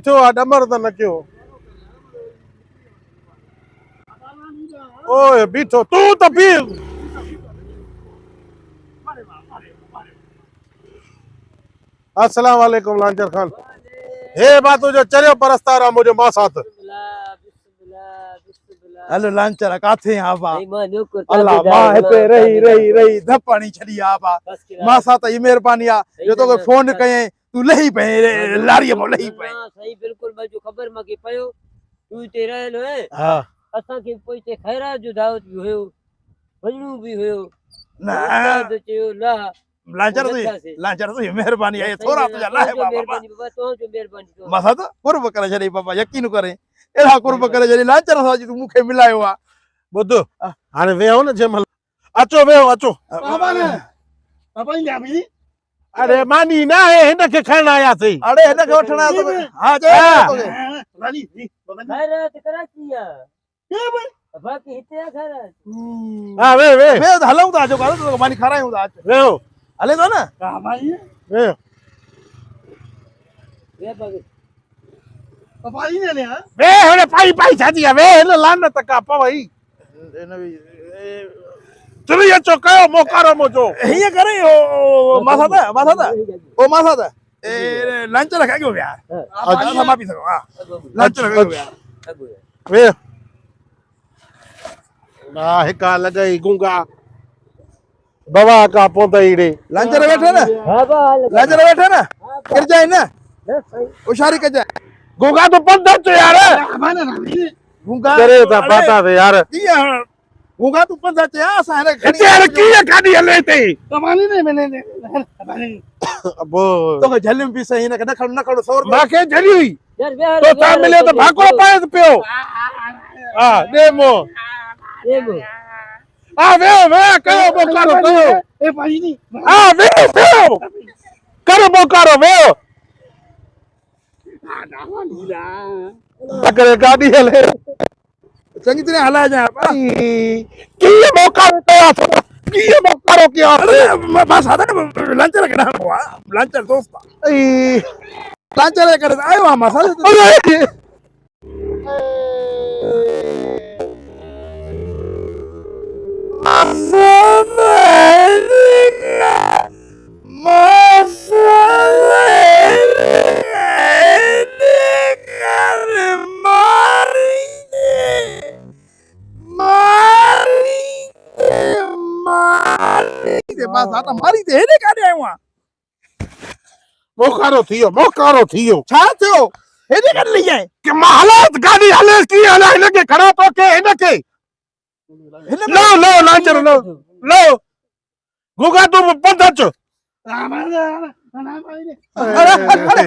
जो डमर त न कयो ओए बीठो तू त भी अस्सलाम वालेकुम लांचर खान हे बातू जो चरियो परस्तारा मुझे मां साथ हेलो लांचर काथे आबा अल्लाह अल्लाह मां हिते रही रही रही धपाणी छड़ी आबा मां साथ ई मेहरबानी आ जो तो फोन कये तू लही पे लारी मो लही पे सही बिल्कुल मैं जो खबर मां के पयो तू ते रहलो है हां असा के कोई ते खैरात जो दावत भी होयो वणू भी होयो ना उस्ताद चयो ला लांचर तो मेहरबानी है थोड़ा तो ला है बाबा मेहरबानी बाबा तो जो मेहरबानी तो मां साथ कुर्ब करे छड़ी बाबा यकीन करे एड़ा कुर्ब करे छड़ी लांचर सा तू मुखे मिलायो आ बुध हाने वेहो न जेमल अचो वेहो अचो बाबा ने बाबा ई जाबी अरे मानी ना है हिन के खण आया थी अरे हिन के वठना तो हां जे रानी खैरात कराची आ के भाई बाकी हिते आ खैरात हां वे वे हलऊ ता जो तो मानी खरायूं ता वेहो हले तो ना हां भाई वे ये बाकी भाई ने ले वे हने पाई पाई छाती वे हिन लानत का पवई चली अचो कयो मोकारो मुझो हिया करे ओ माथा था ए लंच रखा क्यों यार आज हम पी सको हां लंच रखा क्यों यार वे ना हिका लगई गुंगा दवा का पोतईड़े लंच रे बैठे ना हां बा लंच रे बैठे ना गिर जाए ना सही उशारी कर जाए गुंगा तो पंदा च यार गुंगा करे ता पता थे यार किया गुंगा तू पंदा च आ सारे इते यार की गाड़ी हले ते कमानी नहीं मैंने अबो तो झलम भी सही ना न खड़ 100 रुपया माके जली हुई यार वे तो ता मिले तो भाको पाए पियो हां दे मो ये वो आ वे कयो मोकारो कयो ए भाई नहीं हां वे करो मोकारो वे करे गाड़ी हले चंगी तरह हला जा भाई की मोकारो की मोकारो क्या अरे बस आदा लंच रखना हुआ लंच दोस्त ई लंच रे कर आयो हम मसाला अरे मारी दे ने काढे आयो मोकारो थियो छा थियो हेने कर ली जाए कि हालात गाड़ी हले की हले इनके खड़ा तो के इनके लो लो लांचर लो लो गुगा तू पंदच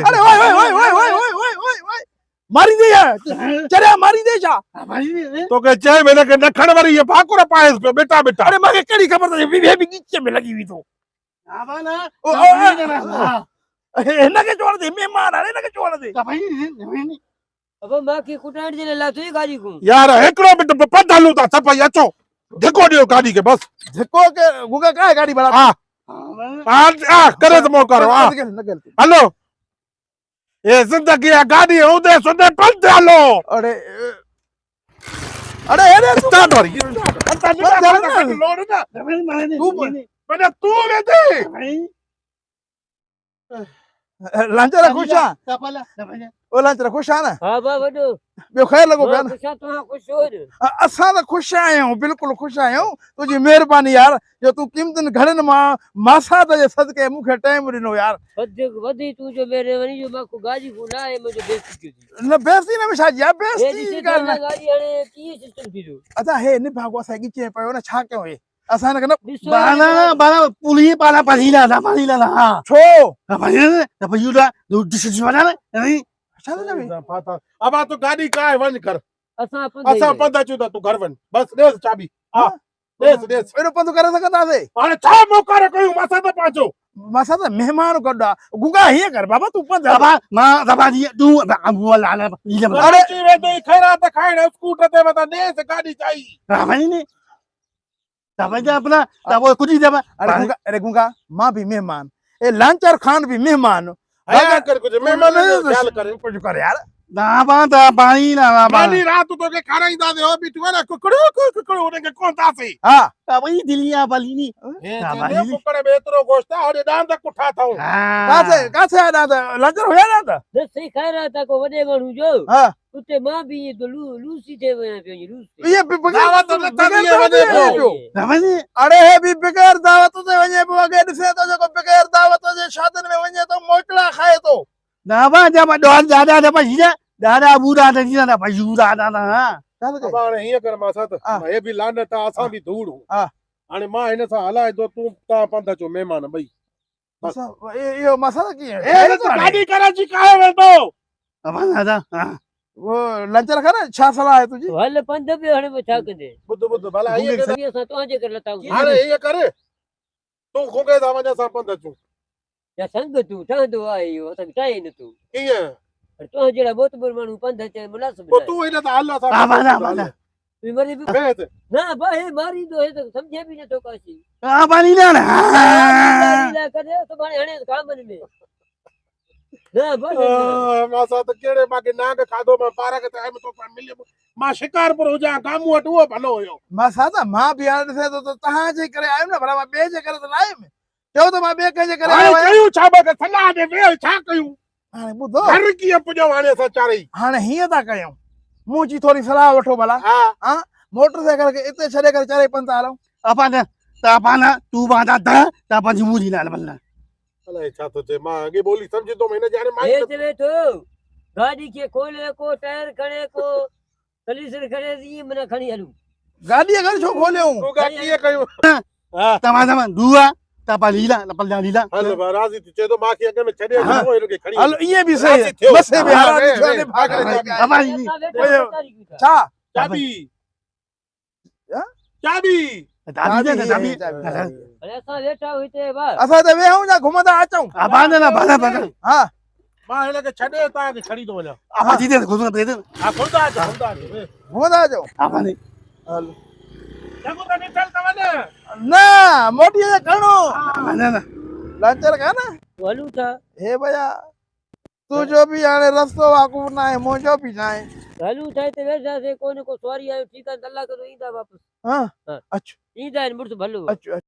अरे ओए मारी दे यार चले मारी दे जा तो के चाय में के नखण वाली ये भाकुर पाएस पे बेटा बेटा अरे मगे केड़ी खबर थी भी नीचे में लगी हुई तो आवाना हेना के छोड़ दे मेहमान आने के छोड़ दे अब मां की कुटाड़ जे ला तो गाड़ी को यार एकड़ो मिनट पद हलू ता सफाई अचो देखो दियो गाड़ी के बस धक्को के गुगा का है गाड़ी बड़ा हां आ करे तो मो करो हां हेलो ये जिंदगी है गाड़ी उदे सुदे पद हलो अरे अरे अरे स्टार्ट हो रही अंता लोड ना तू मैंने तू वे दे लांचरा खुशा ओ लांचरा खुशा ना हां बा वडो बे खैर लगो बयान खुश तो खुश हो असा तो खुश आयो बिल्कुल खुश आयो तुझी मेहरबानी यार जो तू कीमतन घड़न मासा जे सदके मुखे टाइम दिनो यार वधी तू जो मेरे वनी जो मां को गाड़ी को ना है मुझे बेइज्जती की न बेइज्जती न विशा या बेइज्जती गाड़ी हणे की सिस्टम थी जो अच्छा हे नि भागवा सा गिचे पयो ना छा क्यों हे असा न बाना पुली पाला पलीला हां छो पलीला त पयुला डिश वाला नहीं अच्छा ना पाता अब आ तो गाड़ी का है वन कर असा पंदा चुदा तू घर वन बस दे चाबी हां दे एरो पंद करे सकता से अरे छा मोकार कोई मासा तो पाचो मासा तो मेहमान गड्डा गुगा हिया कर बाबा तू पंद बाबा मां दबा दिया तू बोल आला अरे ची दे खैरात खाए स्कूटर ते बता दे से गाड़ी चाहिए रावणी ने तब अपना तब कुछ ही दबा अरे गुगा मां भी मेहमान ए लांचर खान भी मेहमान हया कर कुछ मेहमान जो ख्याल करे कुछ कर यार दाबा ता पानी ना दाबा मानी रात तो के खाराईंदा दे हो बिटू ना कुकड़ो उनके कोन तासी हां भाई दिलिया बलिनी हे कुकड़े बेतरो गोश्त और दान तक उठा थाऊं कासे दादा लंचर होया ना था दसे खा रहा था को वडे मानू जो हां उते मां भी तो लूसी थे वने पे लूसी ये दावत तो नता दिए वने पियो समझी अरे हे भी बगैर दावत से वने बगैर से तो जो बगैर दावत से शादन में वने तो मोटला खाए तो दाबा जब डॉन ज्यादा दे पछी दादा बूढ़ा नहीं ना भजूरा ना चल गए बाण हिय कर मासा त हे भी लानत आसा भी धूड़ हां हाने मां इन सा हलाए तो तू ता पंध चो मेहमान भई ये मसाला की है ए तो गाड़ी कराची काहे वे तो अब दादा हां वो लंचर खाना छा सलाह है तुझी हल पंध पे हणे में छा कंदे बुद्ध भला हिय कर ये सा तो जे कर लता हाने हिय कर तू खोगे दा वजा सा पंध चो या संग तू ठंदो आयो त टाई न तू किया तो जेड़ा बहुत बर मानू पंध चे मुनासिब तो तू इन ता अल्लाह सा बाबा तू मरी भी बेत ना भाई मारी दो है तो समझे भी न तो कासी पानी ना लीला करे तो बाने हणे काम में ना बस मासा त केड़े माके नाग खादो मा पारा के टाइम तो मिले मा शिकार पर हो जा काम वट वो भलो होयो मासा ता मां बियान से तो तहां जे करे आयो ना भला बे जे करे तो लाए में क्यों तो मां बे के जे करे हाने कयू छाबा के सलाह दे वे छा कयू हाने बुधो घर की अपजो हाने सा चारई हाने हिय ता कयूं मुंजी थोड़ी सलाह वठो भला हां मोटरसाइकिल के इते छड़े कर चारे पंता हलो अपन तापाना तू बादा ता पंजी मुजी ना बल्ला अले छा तो चे मां आगे बोली समझ तो मैंने जाने मां ये चले तो गाड़ी के खोले को टायर खड़े को सलीसर खड़े जी मने खणी हलू गाड़ी अगर छो खोले हूं तू गा किए कयू हां तमा दुआ ता लीला पल्ला लीला हल राजी चे तो मां के अगे में छड़े हो के खड़ी हल ये भी सही है बस से बिहार छोने भाग रहे हमारी छा चाबी चाबी दादी ने दादी अरे ऐसा लेटा हुईते बा असा ते वे हूं जा घुमदा आचूं बांध ना बांध हां मां इन के छड़े ता के खड़ी तो वजा आपा जी दे खुद दे दे हां खुदा घुमदा आचो आपा ने हल देखो तो निकल तवने ना मोटी जे कणो ना ना लंचर का ना हलू था हे भैया तू जो भी आने रस्तो वाकू ना है मोजो भी ना है हलू था ते वैसा से कोने को सवारी आयो ठीक है अल्लाह करो ईंदा वापस हां अच्छा ईंदा मुर्स भलो अच्छा